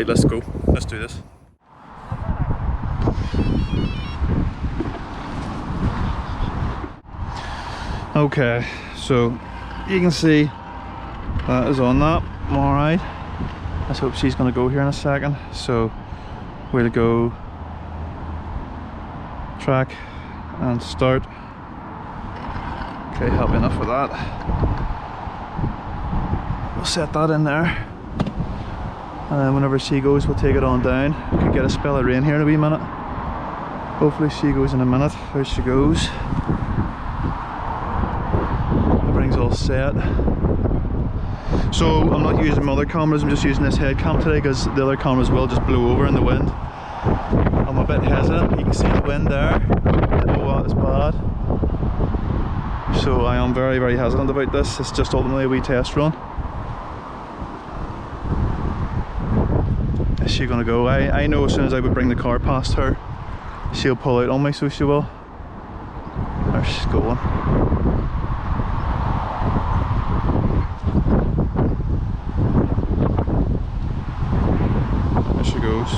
Right, let's go. Let's do this. Okay, so you can see that is on that. Alright. Let's hope she's going to go here in a second. So we'll go track and start. Okay, happy enough with that. We'll set that in there. And then whenever she goes, we'll take it on down. We could get a spell of rain here in a wee minute. Hopefully she goes in a minute. There she goes. Everything's all set. So I'm not using my other cameras, I'm just using this head cam today because the other cameras will just blow over in the wind. I'm a bit hesitant. You can see the wind there. I know what is bad. So I am very, very hesitant about this. It's just ultimately a wee test run. Is she gonna go? I know as soon as I would bring the car past her, she'll pull out on me, so she will. There she's going. There she goes.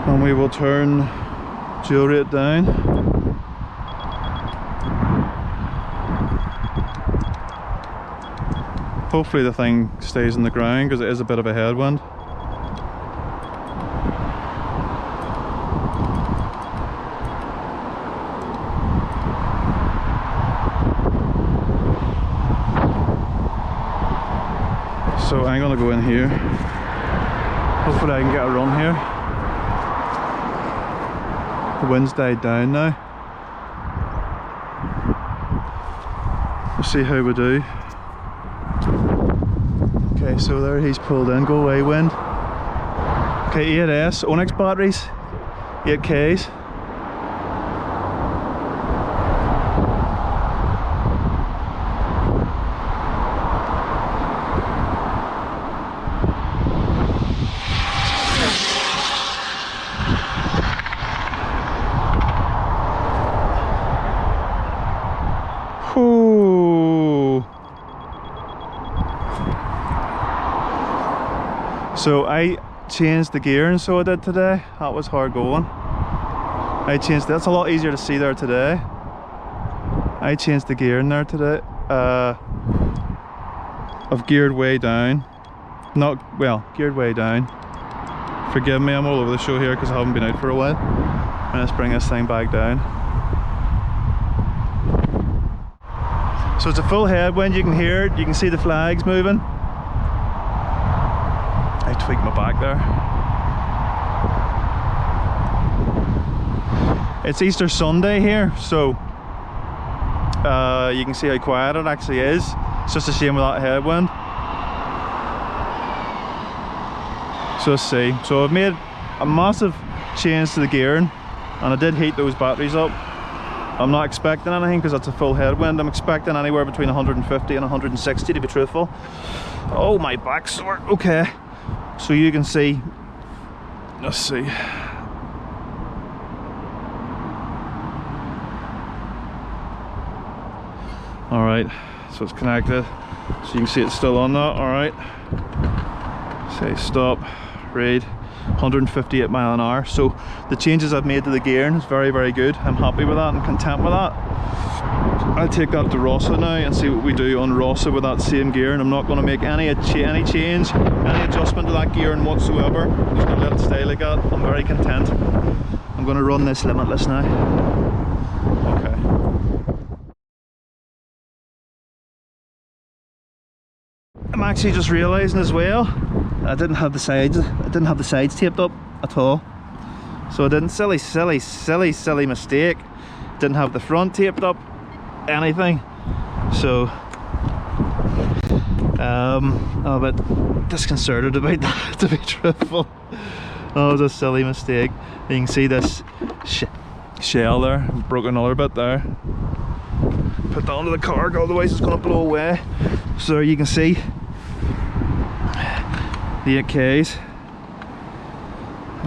And we will turn dual rate down. Hopefully the thing stays on the ground because it is a bit of a headwind. So I'm gonna go in here. Hopefully I can get a run here. The wind's died down now. We'll see how we do. Okay, so there he's pulled in. Go away, wind. Okay, 8S, Onyx batteries, 8Ks. So I changed the gear, and so I did today. That was hard going. I changed, that's a lot easier to see there today. I changed the gear in there today. I've geared way down. Not, well, geared way down. Forgive me, I'm all over the show here because I haven't been out for a while. And let's bring this thing back down. So it's a full headwind, you can hear it, you can see the flags moving. I tweaked my back there. It's Easter Sunday here, so you can see how quiet it actually is. It's just a shame with that headwind. So let's see. So I've made a massive change to the gearing, and I did heat those batteries up. I'm not expecting anything because that's a full headwind. I'm expecting anywhere between 150 and 160 to be truthful. Oh, my back's sore. Okay. So you can see, let's see. All right, so it's connected. So you can see it's still on that, all right. Say stop, read, 158 mile an hour. So the changes I've made to the gearing is very, very good. I'm happy with that and content with that. I'll take that to Rossa now and see what we do on Rossa with that same gear, and I'm not going to make any change, any adjustment to that gearing whatsoever. I'm just going to let it stay like that. I'm very content. I'm going to run this Limitless now. Okay. I'm actually just realising as well, I didn't have the sides taped up at all. So I didn't, silly mistake. Didn't have the front taped up. Anything, so I'm a bit disconcerted about that, to be truthful. That was a silly mistake. You can see this shell there, broke another bit there. Put that onto the car, otherwise it's going to blow away. So there you can see the 8Ks.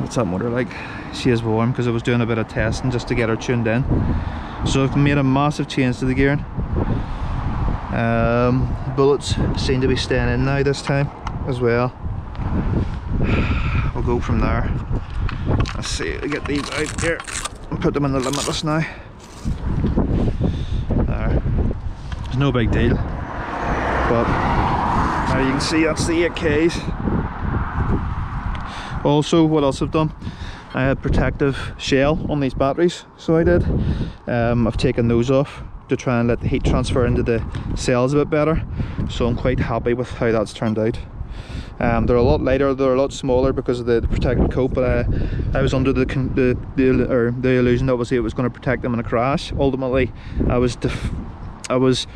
What's that motor like? She is warm because I was doing a bit of testing just to get her tuned in. So I've made a massive change to the gearing. Bullets seem to be staying in now this time as well. We'll go from there. Let's see, I get these out here and put them in the Limitless now. There. It's no big deal. But now you can see that's the 8Ks. Also, what else I've done? I had protective shell on these batteries, so I did. I've taken those off to try and let the heat transfer into the cells a bit better. So I'm quite happy with how that's turned out. They're a lot lighter, they're a lot smaller because of the protective coat, but I was under the illusion that obviously it was going to protect them in a crash. Ultimately, I was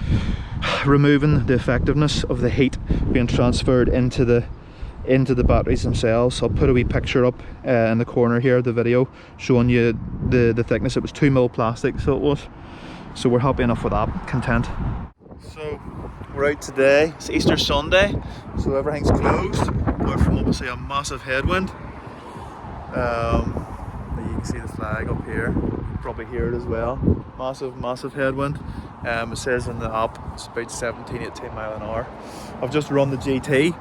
removing the effectiveness of the heat being transferred into the batteries themselves. I'll put a wee picture up in the corner here of the video showing you the thickness. It was 2mm plastic, so it was. So we're happy enough with that, content. So we're out today, it's Easter Sunday, so everything's closed apart from obviously a massive headwind. You can see the flag up here, you can probably hear it as well. Massive headwind. It says in the app it's about 17-18 mile an hour. I've just run the GT.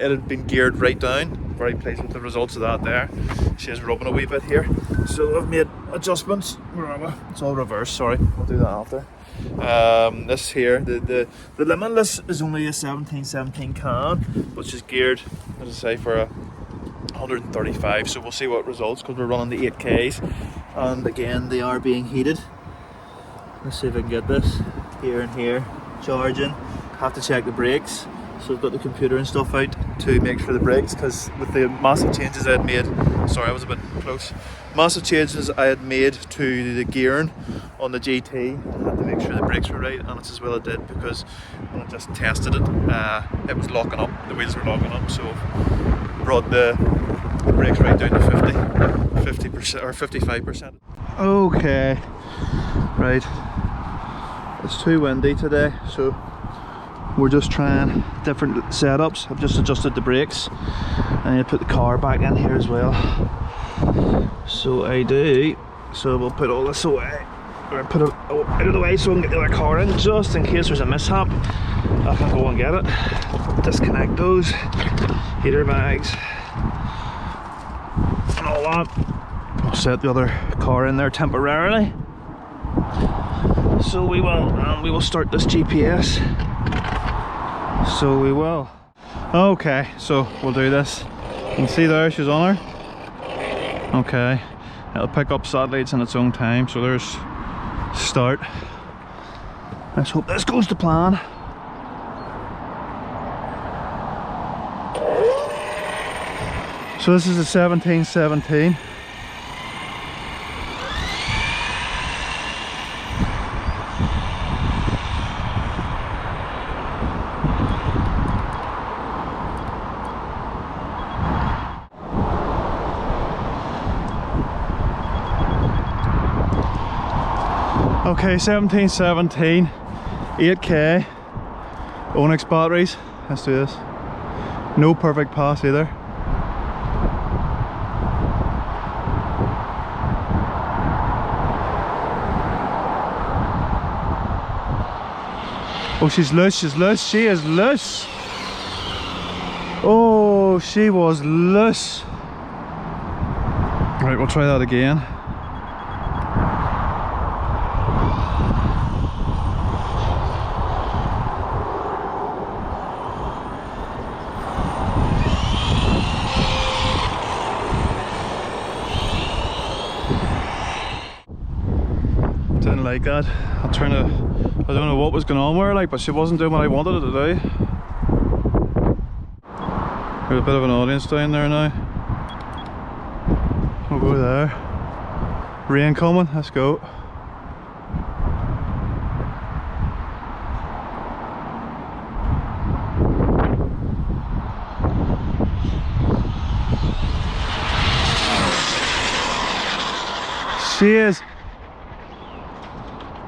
It had been geared right down. Very pleased with the results of that there. She is rubbing a wee bit here, so I've made adjustments. Where am I? It's all reversed, sorry, I'll do that after. This here, the Limitless is only a 1717 can, but she's geared, as I say, for a 135, so we'll see what results, because we're running the 8Ks, and again they are being heated. Let's see if I can get this here and here charging. Have to check the brakes, so I've got the computer and stuff out to make sure the brakes, because with the massive changes I had made, sorry I was a bit close, massive changes I had made to the gearing on the GT, I had to make sure the brakes were right, and it's as well it did, because when I just tested it, it was locking up, the wheels were locking up, so I've brought the brakes right down to 50% or 55%. Okay, right, it's too windy today, so we're just trying different setups. I've just adjusted the brakes. I need to put the car back in here as well. So I do. So we'll put all this away, or put it out of the way so I can get the other car in, just in case there's a mishap. I can go and get it. Disconnect those heater bags and all that. We'll set the other car in there temporarily. So we will start this GPS. So we will. Okay, so we'll do this. You can see there, she's on her. Okay, it'll pick up satellites in its own time, so there's start. Let's hope this goes to plan. So this is a 1717. Okay, 1717, 8K, Onyx batteries. Let's do this. No perfect pass either. Oh, she's loose, she is loose. Oh, she was loose. Right, we'll try that again. Didn't like that. I don't know what was going on with her, like, but she wasn't doing what I wanted her to do. We have a bit of an audience down there now. We'll go there. Rain coming, let's go.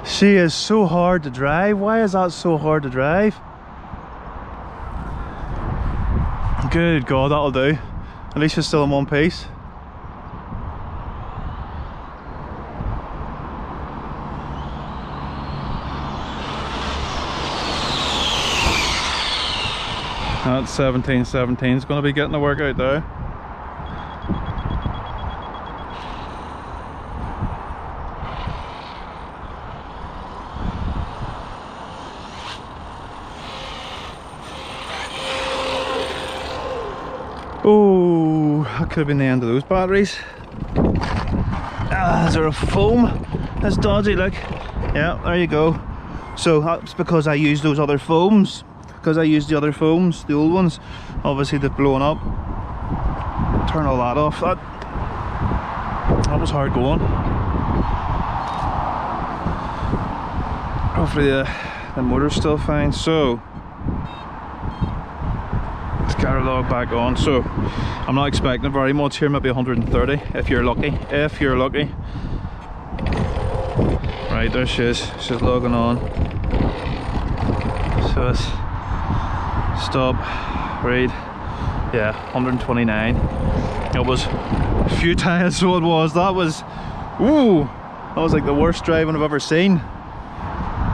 She is so hard to drive. Why is that so hard to drive? Good God, that'll do. At least she's still in one piece. That 1717 is going to be getting the work out there. Oh, that could have been the end of those batteries. Ah, is there a foam? That's dodgy, look. Yeah, there you go. So that's because I used those other foams. Because I used the other foams, the old ones. Obviously they've blown up. Turn all that off. That was hard going. Hopefully the motor's still fine. So let's get our log back on. So I'm not expecting very much here, maybe 130 if you're lucky. If you're lucky. Right, there she is. She's logging on. So it's stop, read. Yeah, 129. It was futile, so it was. That was, ooh, that was like the worst driving I've ever seen.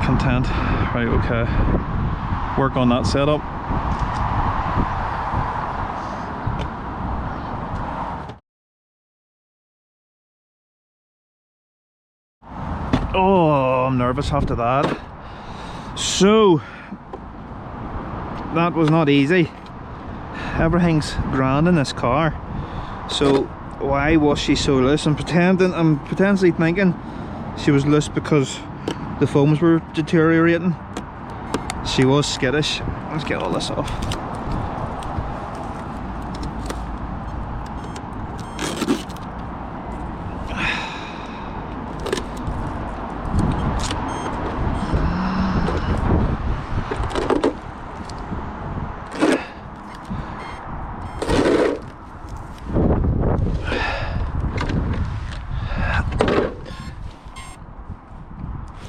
Content. Right, okay. Work on that setup. Oh, I'm nervous after that. So that was not easy. Everything's grand in this car. So why was she so loose? I'm potentially thinking she was loose because the foams were deteriorating. She was skittish. Let's get all this off.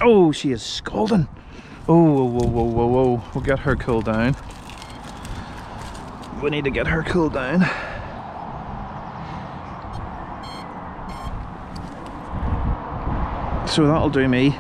Oh, she is scalding. Oh, whoa, whoa, whoa, whoa. We'll get her cooled down. We need to get her cooled down. So that'll do me.